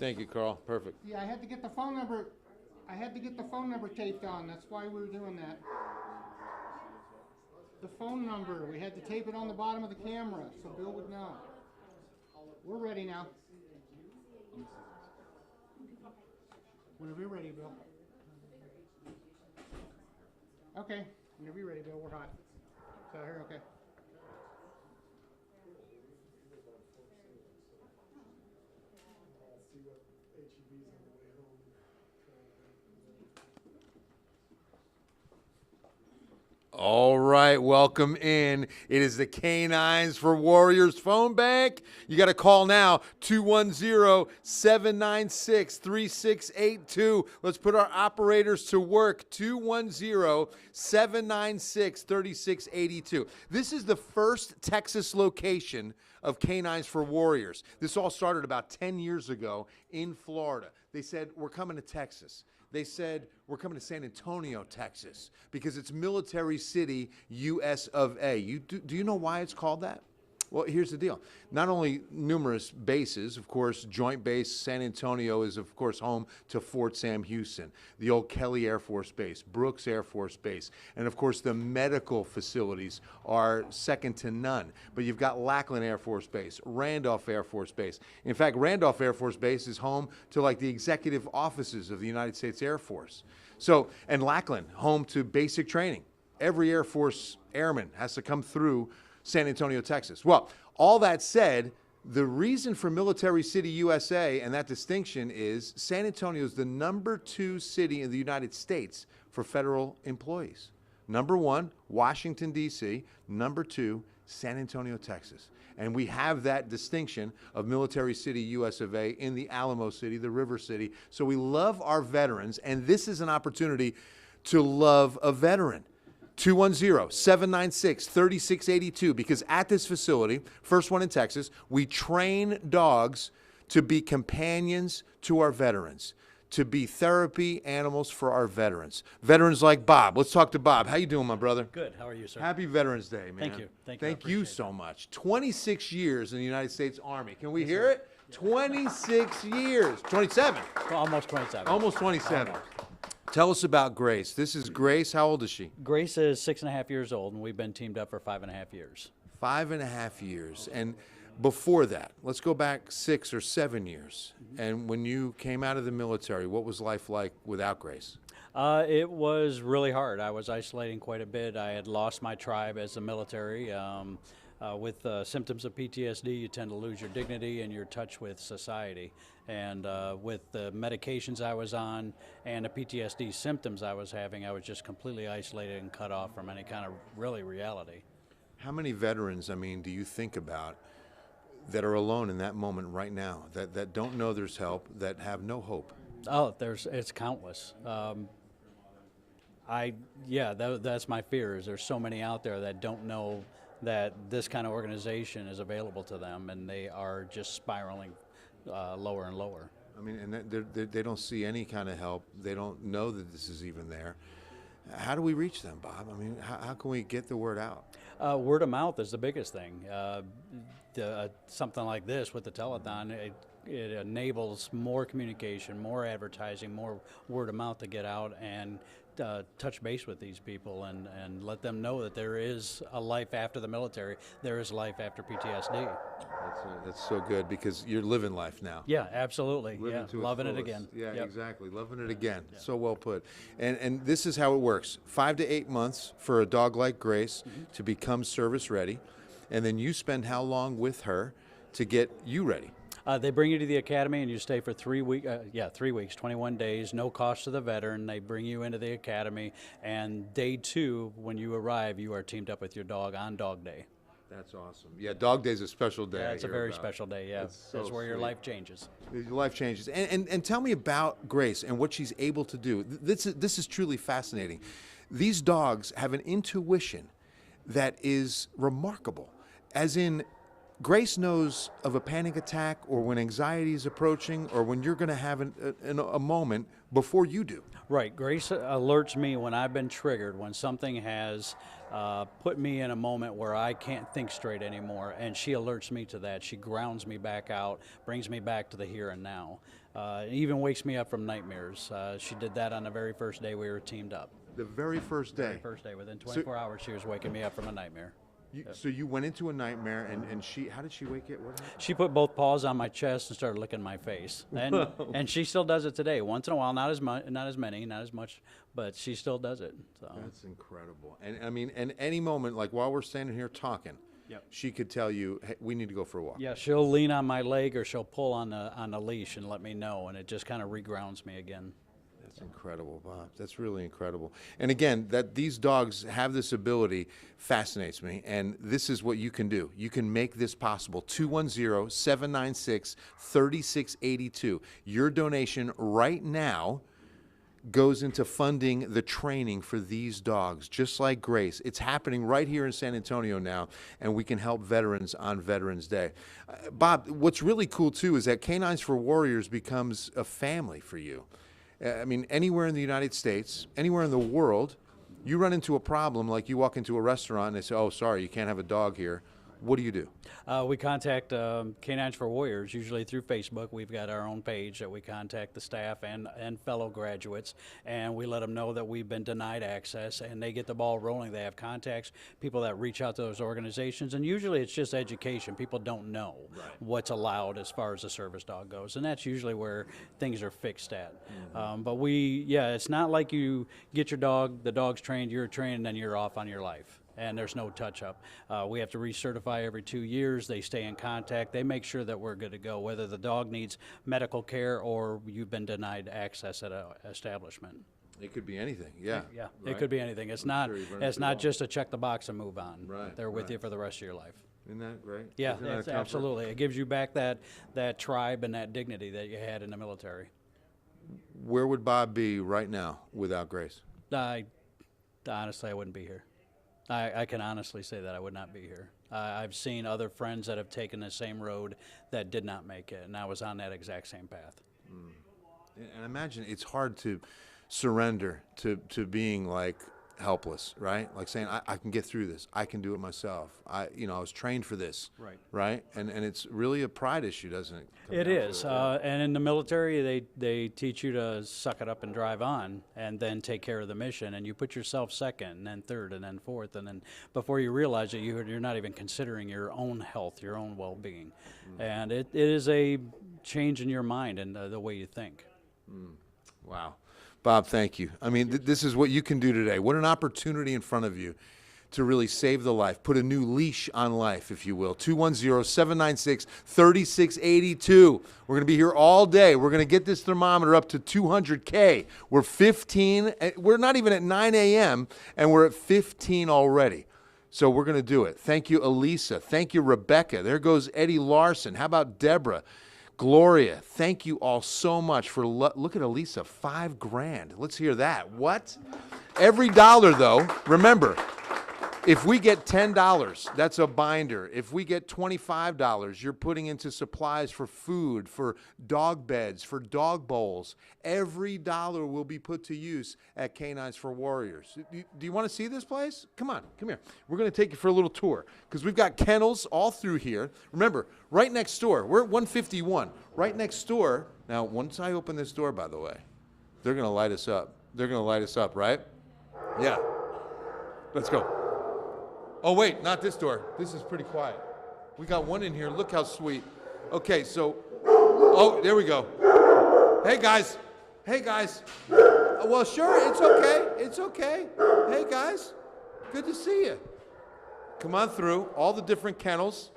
Thank you, Carl. Perfect. Yeah, I had to get the phone number. I had to get the phone number taped on. That's why we were doing that. The phone number. We had to tape it on the bottom of the camera so Bill would know. We're ready now. Whenever you're ready, Bill. Okay. Whenever you're ready, Bill. We're hot. So here, okay. All right, welcome in. It is the K9s for Warriors phone bank. You got to call now, 210-796-3682. Let's put our operators to work, 210-796-3682. This is the first Texas location of K9s for Warriors. This all started about 10 years ago in Florida. They said, we're coming to Texas. They said, we're coming to San Antonio, Texas, because it's Military City, US of A. Do you know why it's called that? Well, here's the deal. Not only numerous bases, of course, Joint Base San Antonio is, of course, home to Fort Sam Houston, the old Kelly Air Force Base, Brooks Air Force Base, and, of course, the medical facilities are second to none. But you've got Lackland Air Force Base, Randolph Air Force Base. In fact, Randolph Air Force Base is home to, like, the executive offices of the United States Air Force. So, and Lackland, home to basic training. Every Air Force airman has to come through San Antonio, Texas. Well, all that said, the reason for Military City, USA, and that distinction is San Antonio is the #2 city in the United States for federal employees. #1, Washington, D.C. #2, San Antonio, Texas. And we have that distinction of Military City, US of A in the Alamo City, the River City. So we love our veterans, and this is an opportunity to love a veteran. 210-796-3682, because at this facility, first one in Texas, we train dogs to be companions to our veterans, to be therapy animals for our veterans. Veterans like Bob. Let's talk to Bob. How you doing, my brother? Good. How are you, sir? Happy Veterans Day, man. Thank you. Thank you. Thank you so much. 26 years in the United States Army. Can we hear it? 26 years. 27. Almost 27. Almost 27. Tell us about Grace. This is Grace. How old is she? Grace is 6.5 years old, and we've been teamed up for 5.5 years. 5.5 years. And before that, let's go back 6 or 7 years. And when you came out of the military, what was life like without Grace? It was really hard. I was isolating quite a bit. I had lost my tribe as a military. With symptoms of PTSD, you tend to lose your dignity and your touch with society. And with the medications I was on and the PTSD symptoms I was having, I was just completely isolated and cut off from any kind of really reality. How many veterans, I mean, do you think about that are alone in that moment right now, that don't know there's help, that have no hope? Oh, it's countless. That's my fear, is there's so many out there that don't know that this kind of organization is available to them, and they are just spiraling lower and lower. I mean, and they don't see any kind of help. They don't know that this is even there. How do we reach them, Bob? I mean, how can we get the word out? Word of mouth is the biggest thing. Something like this with the telethon, it enables more communication, more advertising, more word of mouth to get out and touch base with these people and let them know that there is a life after the military. There is life after PTSD. That's so good, because you're living life now. Yeah, absolutely. Loving it again. Yeah, yep. Exactly. Loving it again. Yeah. So well put. And this is how it works. 5 to 8 months for a dog like Grace to become service ready. And then you spend how long with her to get you ready? They bring you to the academy and you stay for 3 weeks. 3 weeks, 21 days, no cost to the veteran. They bring you into the academy, and day 2, when you arrive, you are teamed up with your dog on Dog Day. That's awesome. Yeah, Dog Day is a special day. Yeah, it's a very special day, yeah. That's where your life changes. Your life changes. And tell me about Grace and what she's able to do. This is truly fascinating. These dogs have an intuition that is remarkable, as in Grace knows of a panic attack or when anxiety is approaching or when you're going to have a moment before you do. Right. Grace alerts me when I've been triggered, when something has put me in a moment where I can't think straight anymore, and she alerts me to that. She grounds me back out, brings me back to the here and now. Even wakes me up from nightmares. She did that on the very first day we were teamed up. The very first day. Very first day. Within 24 hours, she was waking me up from a nightmare. So you went into a nightmare, and she, how did she wake you? What happened? She put both paws on my chest and started licking my face, and she still does it today. Once in a while, not as much, but she still does it. So. That's incredible. And I mean, in any moment, like while we're standing here talking, Yep. she could tell you, hey, we need to go for a walk. Yeah, she'll lean on my leg or she'll pull on the leash and let me know, and it just kind of regrounds me again. That's incredible, Bob. That's really incredible. And again, that these dogs have this ability fascinates me. And this is what you can do. You can make this possible. 210-796-3682. Your donation right now goes into funding the training for these dogs, just like Grace. It's happening right here in San Antonio now, and we can help veterans on Veterans Day. Bob, what's really cool, too, is that K9s for Warriors becomes a family for you. I mean, anywhere in the United States, anywhere in the world, you run into a problem like you walk into a restaurant and they say, oh, sorry, you can't have a dog here. What do? We contact K9s for Warriors, usually through Facebook. We've got our own page that we contact the staff and fellow graduates, and we let them know that we've been denied access, and they get the ball rolling. They have contacts, people that reach out to those organizations, and usually it's just education. People don't know what's allowed as far as a service dog goes, and that's usually where things are fixed at. But it's not like you get your dog, the dog's trained, you're trained, and then you're off on your life. And there's no touch-up. We have to recertify every 2 years. They stay in contact. They make sure that we're good to go, whether the dog needs medical care or you've been denied access at an establishment. It could be anything, yeah. Yeah, Right? it could be anything. It's I'm not. sure you've learned It's it not all. just a check the box and move on. Right, They're with right. you for the rest of your life. Isn't that great? Yeah, Isn't that a it's comfort? absolutely. It gives you back that tribe and that dignity that you had in the military. Where would Bob be right now without Grace? Honestly, I wouldn't be here. I can honestly say that I would not be here. I've seen other friends that have taken the same road that did not make it, and I was on that exact same path. And imagine it's hard to surrender to being like helpless, right? Like saying, I can get through this. I can do it myself. I was trained for this. Right. Right? And it's really a pride issue, doesn't it? It is, and in the military, they teach you to suck it up and drive on, and then take care of the mission, and you put yourself second, and then third, and then fourth, and then before you realize it, you're not even considering your own health, your own well-being, and it is a change in your mind and the way you think. Wow. Bob, thank you. I mean, this is what you can do today. What an opportunity in front of you to really save the life, put a new leash on life, if you will. 210-796-3682. We're going to be here all day. We're going to get this thermometer up to 200K. We're not even at 9 a.m., and we're at 15 already. So we're going to do it. Thank you, Elisa. Thank you, Rebecca. There goes Eddie Larson. How about Deborah? Gloria, thank you all so much for, look at Elisa, $5,000. Let's hear that. What? Every dollar, though, remember, if we get $10, that's a binder. If we get $25, you're putting into supplies for food, for dog beds, for dog bowls. Every dollar will be put to use at K9s for Warriors. Do you want to see this place? Come on, come here. We're going to take you for a little tour because we've got kennels all through here. Remember, right next door, we're at 151. Right next door, now once I open this door, by the way, they're going to light us up. They're going to light us up, right? Yeah. Let's go. Oh, wait, not this door. This is pretty quiet. We got one in here. Look how sweet. Okay, so, oh, there we go. Hey, guys. Hey, guys. Well, sure, it's okay. It's okay. Hey, guys. Good to see you. Come on through. All the different kennels.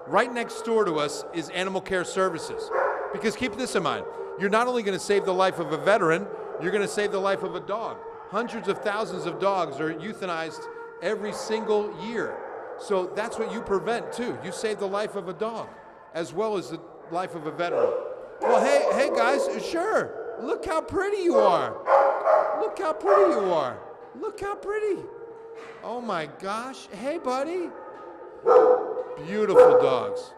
Right next door to us is Animal Care Services. Because keep this in mind. You're not only going to save the life of a veteran, you're going to save the life of a dog. Hundreds of thousands of dogs are euthanized every single year. So that's what you prevent too. You save the life of a dog as well as the life of a veteran. Well, hey guys, sure. Look how pretty you are. Look how pretty you are. Look how pretty. Oh my gosh. Hey buddy. Beautiful dogs.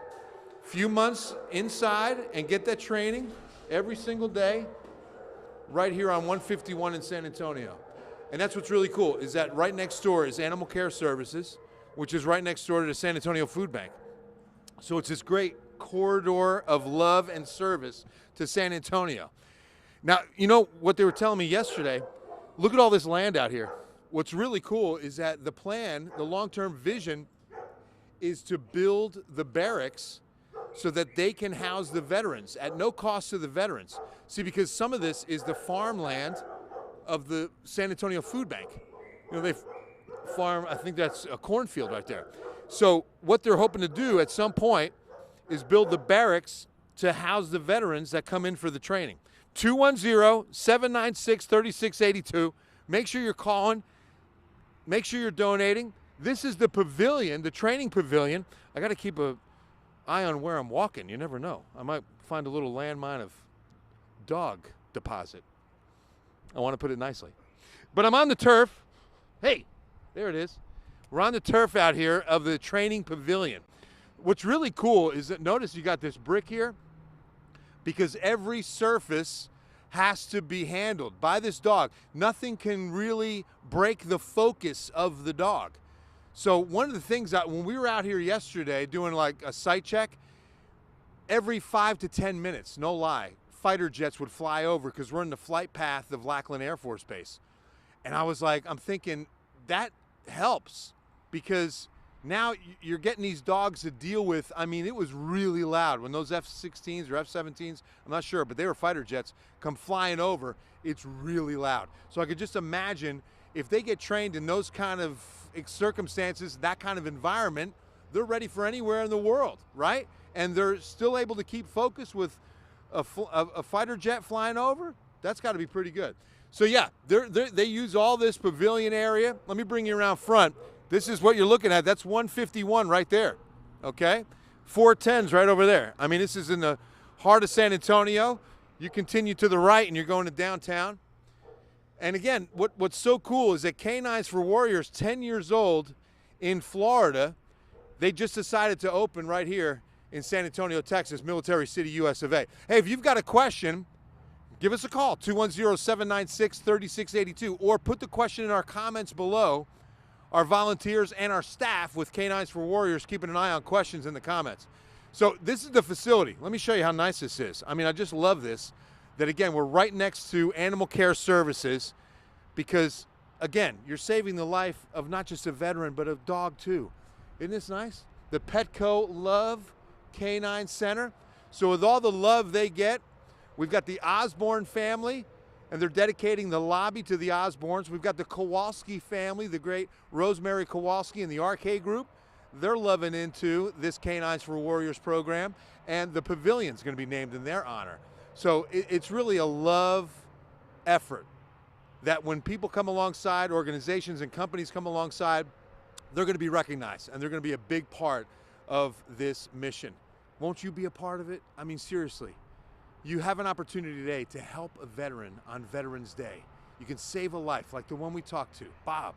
Few months inside and get that training every single day right here on 151 in San Antonio. And that's what's really cool, is that right next door is Animal Care Services, which is right next door to the San Antonio Food Bank. So it's this great corridor of love and service to San Antonio. Now, you know what they were telling me yesterday? Look at all this land out here. What's really cool is that the plan, the long-term vision, is to build the barracks so that they can house the veterans at no cost to the veterans. See, because some of this is the farmland of the San Antonio Food Bank. You know, they farm, I think that's a cornfield right there. So what they're hoping to do at some point is build the barracks to house the veterans that come in for the training. 210-796-3682. Make sure you're calling. Make sure you're donating. This is the pavilion, the training pavilion. I got to keep an eye on where I'm walking. You never know. I might find a little landmine of dog deposit. I want to put it nicely. But I'm on the turf. Hey, there it is. We're on the turf out here of the training pavilion. What's really cool is that notice you got this brick here, because every surface has to be handled by this dog. Nothing can really break the focus of the dog. So one of the things that when we were out here yesterday doing like a site check, every 5 to 10 minutes, no lie, fighter jets would fly over because we're in the flight path of Lackland Air Force Base. And I was like, I'm thinking that helps, because now you're getting these dogs to deal with. I mean, it was really loud when those F-16s or F-17s, I'm not sure, but they were fighter jets, come flying over. It's really loud. So I could just imagine if they get trained in those kind of circumstances, that kind of environment, they're ready for anywhere in the world, right? And they're still able to keep focus with a fighter jet flying over. That's got to be pretty good. So yeah, they use all this pavilion area. Let me bring you around front. This is what you're looking at. That's 151 right there, okay? 410s right over there. I mean, this is in the heart of San Antonio. You continue to the right and you're going to downtown. And again, what's so cool is that K9s for Warriors, 10 years old in Florida, they just decided to open right here in San Antonio, Texas, Military City, US of A. Hey, if you've got a question, give us a call, 210-796-3682, or put the question in our comments below. Our volunteers and our staff with K9s for Warriors keeping an eye on questions in the comments. So this is the facility. Let me show you how nice this is. I mean, I just love this, that again, we're right next to Animal Care Services, because again, you're saving the life of not just a veteran, but a dog too. Isn't this nice? The Petco Love K9 Center. So with all the love they get, we've got the Osborne family, and they're dedicating the lobby to the Osbornes. We've got the Kowalski family, the great Rosemary Kowalski and the RK group. They're loving into this K9s for Warriors program, and the pavilion's going to be named in their honor. So it's really a love effort that when people come alongside, organizations and companies come alongside, they're going to be recognized, and they're going to be a big part of this mission. Won't you be a part of it? I mean, seriously. You have an opportunity today to help a veteran on Veterans Day. You can save a life like the one we talked to, Bob.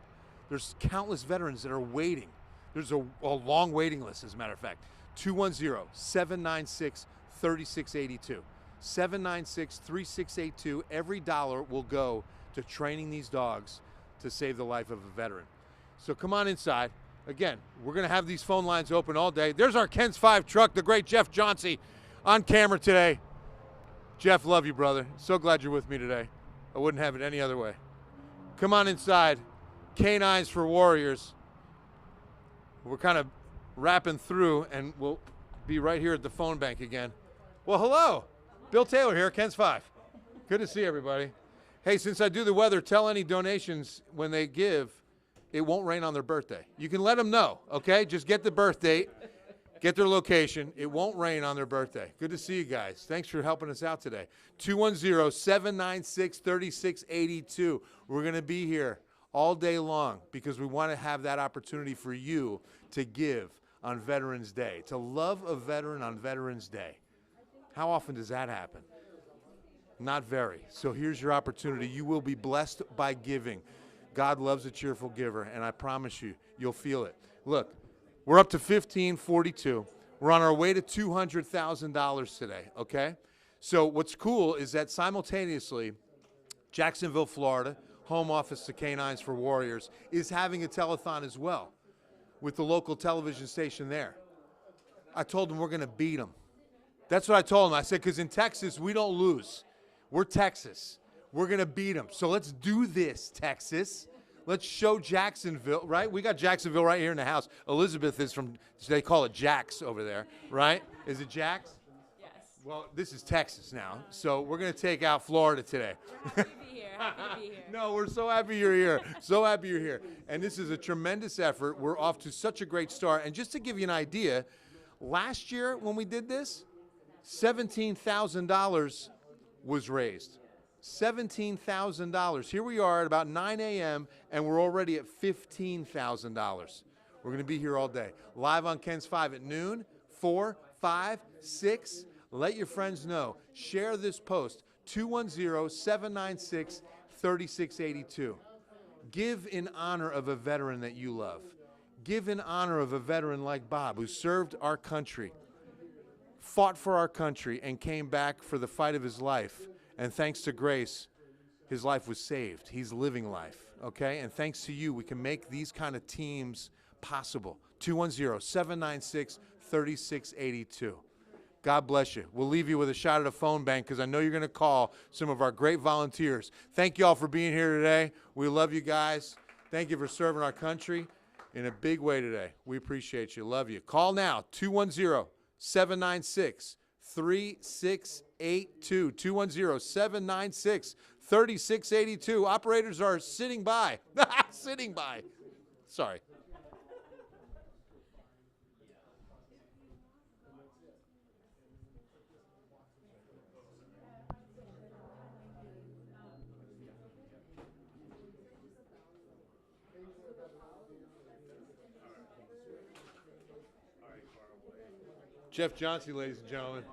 There's countless veterans that are waiting. There's a long waiting list, as a matter of fact. 210-796-3682. 796-3682. Every dollar will go to training these dogs to save the life of a veteran. So come on inside. Again, we're going to have these phone lines open all day. There's our Ken's 5 truck, the great Jeff Johnsey, on camera today. Jeff, love you, brother. So glad you're with me today. I wouldn't have it any other way. Come on inside. K9s for Warriors. We're kind of wrapping through, and we'll be right here at the phone bank again. Well, hello. Bill Taylor here, Ken's 5. Good to see everybody. Hey, since I do the weather, tell any donations when they give, it won't rain on their birthday. You can let them know, okay? Just get the birth date. Get their location. It won't rain on their birthday. Good to see you guys. Thanks for helping us out today. 210-796-3682. We're going to be here all day long because we want to have that opportunity for you to give on Veterans Day, to love a veteran on Veterans Day. How often does that happen? Not very. So here's your opportunity. You will be blessed by giving. God loves a cheerful giver, and I promise you, you'll feel it. Look, We're up to 1542. We're on our way to $200,000 today, okay? So what's cool is that simultaneously, Jacksonville, Florida, home office to K9s for Warriors, is having a telethon as well with the local television station there. I told them we're going to beat them. That's what I told them. I said, because in Texas, we don't lose. We're Texas. We're going to beat them. So let's do this, Texas. Let's show Jacksonville, right? We got Jacksonville right here in the house. Elizabeth is from, they call it Jax over there, right? Is it Jax? Yes. Well, this is Texas now. So we're going to take out Florida today. Happy to be here. Happy to be here. No, we're so happy you're here. So happy you're here. And this is a tremendous effort. We're off to such a great start. And just to give you an idea, last year when we did this, $17,000 was raised. $17,000. Here we are at about 9 a.m. and we're already at $15,000. We're going to be here all day. Live on Ken's 5 at noon, 4, 5, 6. Let your friends know. Share this post, 210-796-3682. Give in honor of a veteran that you love. Give in honor of a veteran like Bob, who served our country, fought for our country, and came back for the fight of his life. And thanks to grace, his life was saved. He's living life, okay? And thanks to you, we can make these kind of teams possible. 210-796-3682. God bless you. We'll leave you with a shot at a phone bank because I know you're going to call some of our great volunteers. Thank you all for being here today. We love you guys. Thank you for serving our country in a big way today. We appreciate you. Love you. Call now, 210-796-3682. 210-796-3682. Operators are sitting by. Sitting by. Sorry. Jeff Johnson, ladies and gentlemen.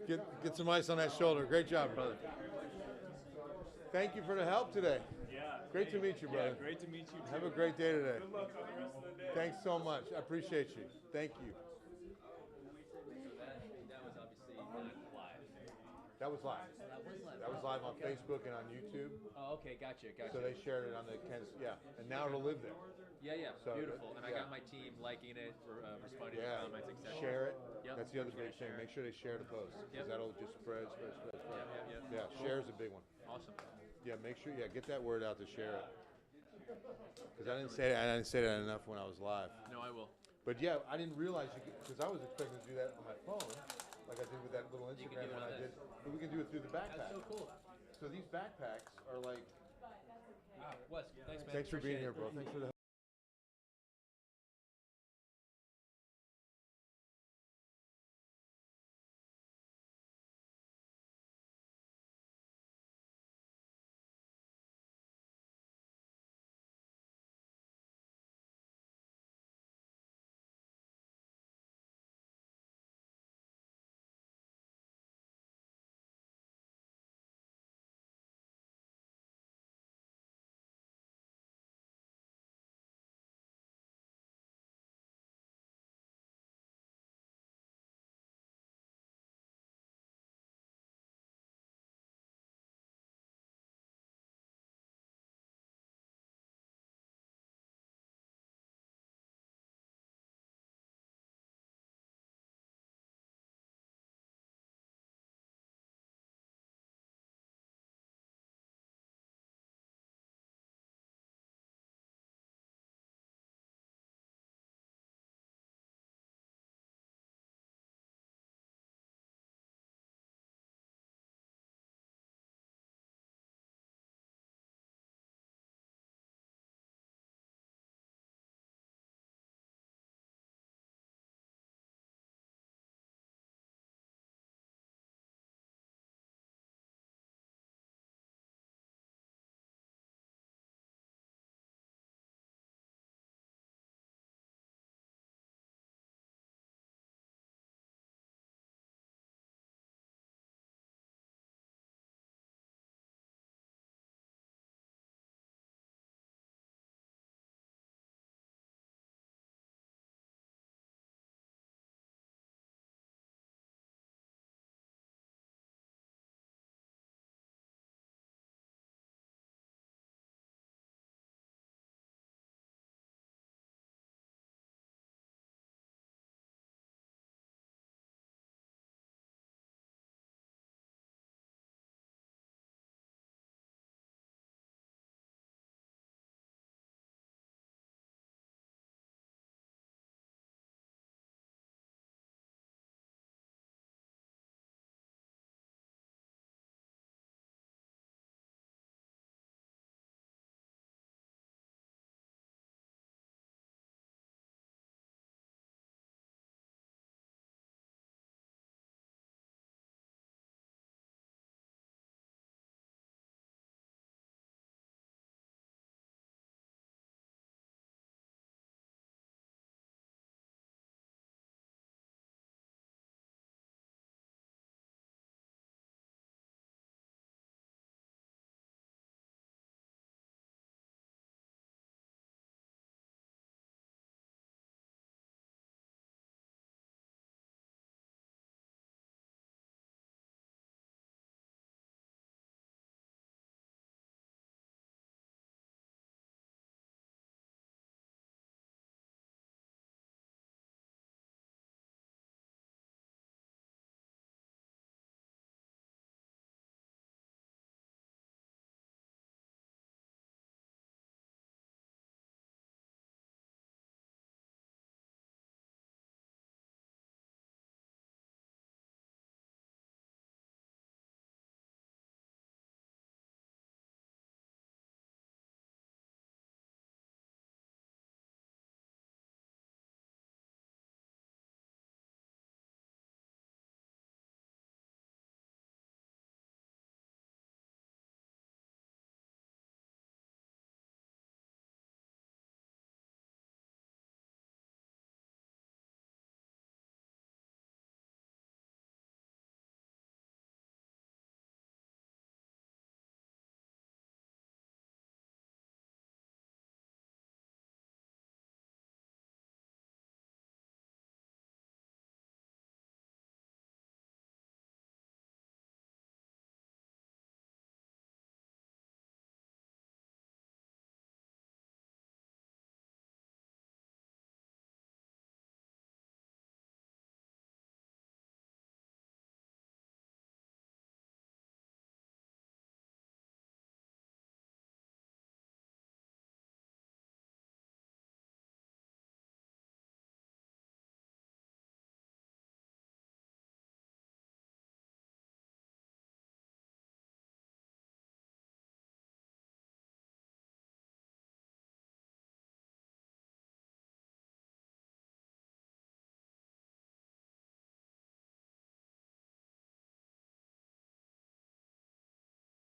Get some ice on that shoulder. Great job, brother. Thank you for the help today. Yeah. Great to meet you, brother. Yeah, great to meet you too. Have a great day today. Good luck on the rest of the day. Thanks so much. I appreciate you. Thank you. That was live. That was live on Facebook and on YouTube. Oh, okay, gotcha. So they shared it on the Ken's, yeah. And now it'll live there. Yeah, So, beautiful. And I yeah. got my team liking it, for responding Yeah. to comments, etc. Share it. Yep. That's the other big thing. Share it. Make sure they share the post because Yep. that'll just spread. Yeah. Share's a big one. Awesome. Yeah, make sure. Yeah, get that word out to share it. Because I didn't say that enough when I was live. No, I will. But yeah, I didn't realize because I was expecting to do that on my phone, like I did with that little You can Instagram do it one on I this. did. But we can do it through the backpack. That's so cool. So these backpacks are like. Wes, thanks, man. Thanks for being Appreciate here, it. bro. Thanks for the